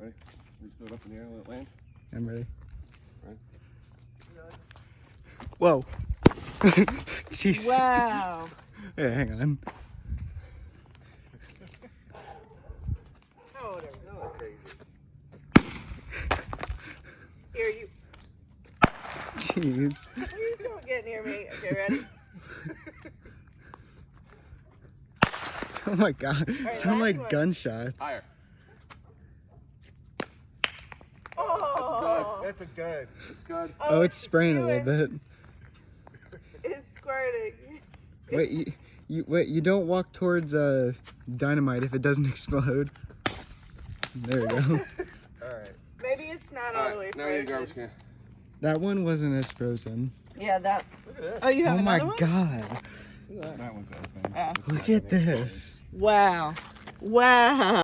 Ready? We just throw it up in the air and let it land. I'm ready. Right. Whoa. Jeez. Wow. Yeah, hang on. Oh, whatever. No, crazy. Here, you. Jeez. Please don't get near me. Okay, ready? Oh my god. right, Sound last like one. gunshots. Higher. Oh. That's a good. It's good. Oh, it's spraying a little bit. It's squirting. Wait, you don't walk towards dynamite if it doesn't explode. There we go. Alright. Maybe it's not all the way Now you need a garbage frozen. can. That one wasn't as frozen. Yeah, that. Look at this. Oh, you have Oh my another one? god. That one's open. Oh. Look at this. Wow. Wow.